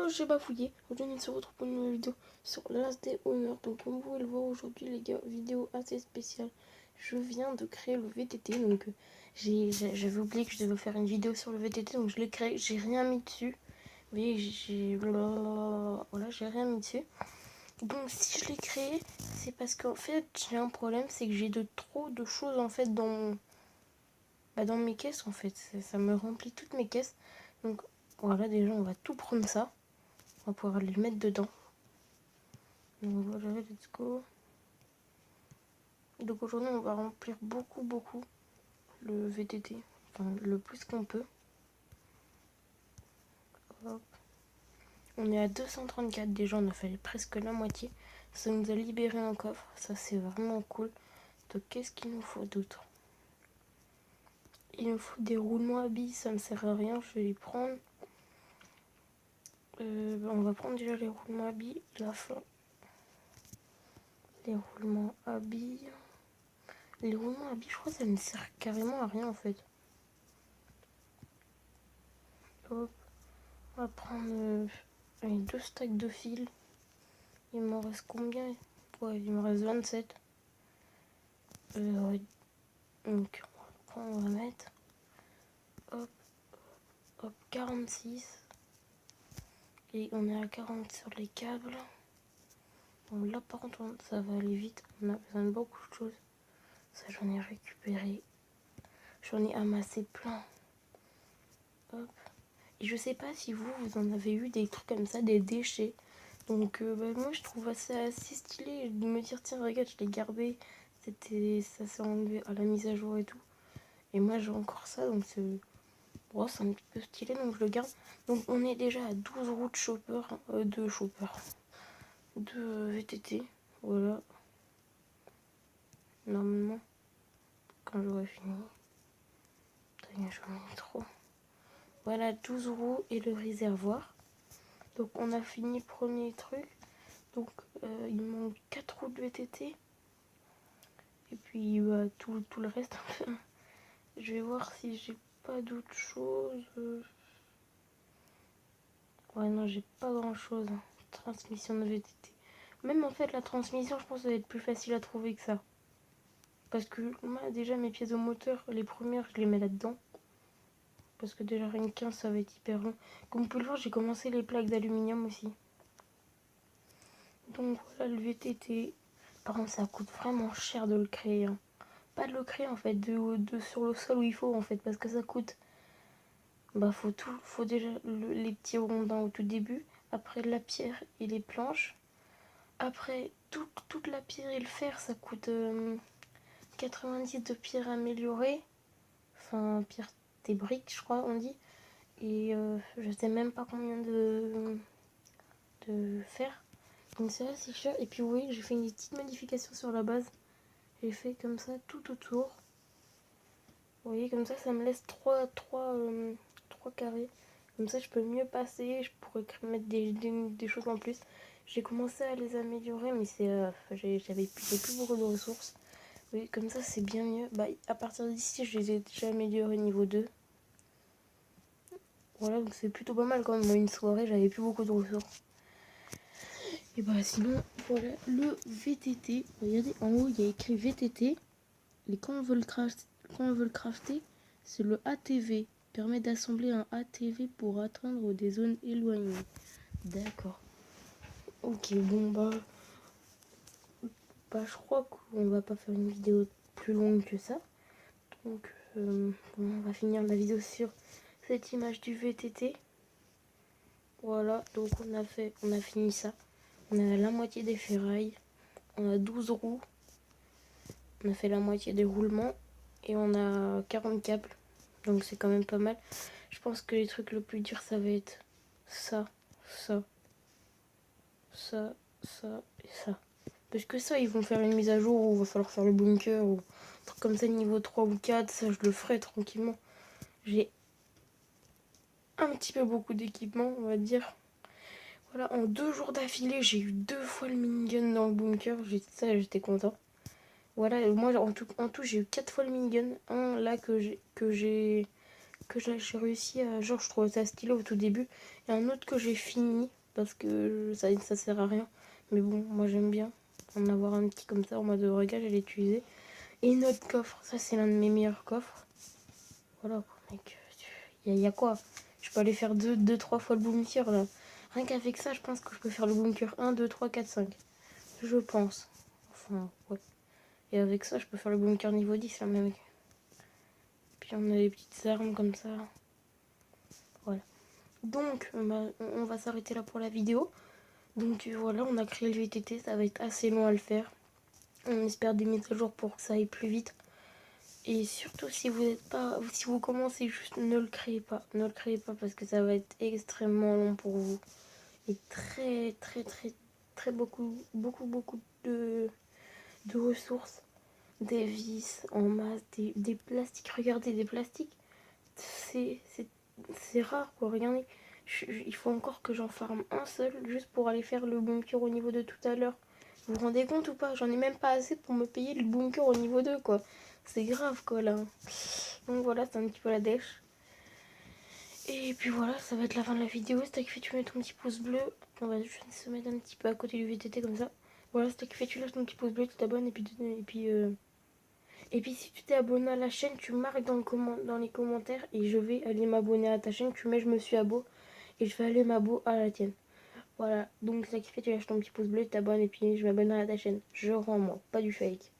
J'ai bafouillé. Aujourd'hui on se retrouve pour une nouvelle vidéo sur Last Day Honor. Donc comme vous pouvez le voir aujourd'hui les gars, vidéo assez spéciale. Je viens de créer le VTT. Donc j'avais oublié que je devais faire une vidéo sur le VTT. Donc je l'ai créé, j'ai rien mis dessus. Vous voyez, voilà, j'ai rien mis dessus. Donc si je l'ai créé, c'est parce qu'en fait j'ai un problème, c'est que j'ai trop de choses en fait dans mes caisses en fait. Ça me remplit toutes mes caisses. Donc voilà, déjà on va tout prendre ça. On va pouvoir les mettre dedans. Donc voilà, let's go. Donc aujourd'hui on va remplir beaucoup le VTT. Enfin le plus qu'on peut. Hop. On est à 234 déjà, on a fait presque la moitié. Ça nous a libéré un coffre, ça c'est vraiment cool. Donc qu'est-ce qu'il nous faut d'autre? Il nous faut des roulements à billes, ça me sert à rien, je vais les prendre. On va prendre déjà les roulements à billes, la fin. Les roulements à billes. Les roulements à billes, je crois que ça ne sert carrément à rien en fait. Hop. On va prendre 2 stacks de fil. Il m'en reste combien? Ouais, il me reste 27. Donc on va mettre hop, hop, 46. Et on est à 40 sur les câbles. Bon, là par contre ça va aller vite. On a besoin de beaucoup de choses. Ça j'en ai récupéré. J'en ai amassé plein. Hop. Et je sais pas si vous en avez eu des trucs comme ça, des déchets. Donc moi je trouve ça assez stylé de me dire tiens regarde je l'ai gardé. Ça s'est enlevé à la mise à jour et tout. Et moi j'ai encore ça donc c'est un petit peu stylé donc je le garde. Donc on est déjà à 12 roues de VTT. Voilà. Normalement quand j'aurai fini. J'en ai trop. Voilà 12 roues et le réservoir. Donc on a fini le premier truc. Donc il manque 4 roues de VTT. Et puis tout le reste. Je vais voir si j'ai pas d'autre chose. Ouais non j'ai pas grand chose. Transmission de VTT. Même en fait la transmission je pense que ça va être plus facile à trouver que ça. Parce que moi déjà mes pièces au moteur, les premières je les mets là-dedans. Parce que déjà rien que 15 ça va être hyper long. Comme vous pouvez le voir j'ai commencé les plaques d'aluminium aussi. Donc voilà le VTT. Par contre ça coûte vraiment cher de le créer. Hein. Pas de le créer en fait, de sur le sol où il faut en fait. Parce que ça coûte... faut déjà les petits rondins au tout début. Après la pierre et les planches. Après toute la pierre et le fer ça coûte 90 de pierre améliorée. Enfin pierre des briques je crois on dit. Et je sais même pas combien de fer. Donc c'est assez cher. Et puis oui, j'ai fait une petite modification sur la base. J'ai fait comme ça tout autour. Vous voyez, comme ça me laisse 3 carrés. Comme ça, je peux mieux passer. Je pourrais mettre des choses en plus. J'ai commencé à les améliorer, mais j'avais plus beaucoup de ressources. Oui, comme ça, c'est bien mieux. À partir d'ici, je les ai déjà améliorés niveau 2. Voilà, donc c'est plutôt pas mal quand même. Moi, une soirée, j'avais plus beaucoup de ressources. Et sinon, voilà le VTT. Regardez, en haut, il y a écrit VTT. Et quand on veut le crafter, c'est le ATV. Permet d'assembler un ATV pour atteindre des zones éloignées. D'accord. Ok, bon je crois qu'on va pas faire une vidéo plus longue que ça. Donc on va finir la vidéo sur cette image du VTT. Voilà, donc on a fini ça. On a la moitié des ferrailles. On a 12 roues. On a fait la moitié des roulements. Et on a 40 câbles. Donc c'est quand même pas mal. Je pense que les trucs le plus dur ça va être ça et ça. Parce que ça ils vont faire une mise à jour où il va falloir faire le bunker ou un truc comme ça niveau 3 ou 4. Ça je le ferai tranquillement. J'ai un petit peu beaucoup d'équipement on va dire. Voilà, en 2 jours d'affilée j'ai eu 2 fois le minigun dans le bunker. J'étais content. Voilà, moi en tout j'ai eu 4 fois le minigun. Un là que j'ai que j'ai réussi à... Genre, je trouvais ça stylé au tout début. Et un autre que j'ai fini, parce que ça sert à rien. Mais bon, moi j'aime bien en avoir un petit comme ça en mode regarde, je l'ai utilisé. Et notre coffre, ça c'est l'un de mes meilleurs coffres. Voilà, mec, y a quoi? Je peux aller faire 3 fois le bunker là. Rien qu'avec ça, je pense que je peux faire le bunker 1, 2, 3, 4, 5. Je pense. Enfin, ouais. Et avec ça, je peux faire le bunker niveau 10 là, mec. Puis on a des petites armes comme ça. Voilà. Donc, on va s'arrêter là pour la vidéo. Donc voilà, on a créé le VTT, ça va être assez long à le faire. On espère des mises à jour pour que ça aille plus vite. Et surtout, si vous commencez juste, ne le créez pas. Ne le créez pas parce que ça va être extrêmement long pour vous. Et très beaucoup de ressources. Des vis en masse, des plastiques. Regardez, des plastiques. C'est rare quoi, regardez. Il faut encore que j'en farme un seul juste pour aller faire le bunker au niveau de tout à l'heure. Vous vous rendez compte ou pas? J'en ai même pas assez pour me payer le bunker au niveau 2 quoi. C'est grave quoi là. Donc voilà, c'est un petit peu la dèche. Et puis voilà, ça va être la fin de la vidéo. Si t'as kiffé, tu mets ton petit pouce bleu. On va juste se mettre un petit peu à côté du VTT comme ça. Voilà, si t'as kiffé, tu lâches ton petit pouce bleu, tu t'abonnes et puis si tu t'es abonné à la chaîne, tu marques dans les commentaires et je vais aller m'abonner à ta chaîne. Tu mets je me suis abo et je vais aller m'abo à la tienne. Voilà, donc si t'as kiffé, tu lâches ton petit pouce bleu, tu t'abonnes et puis je m'abonnerai à ta chaîne. Je rends moi, pas du fake.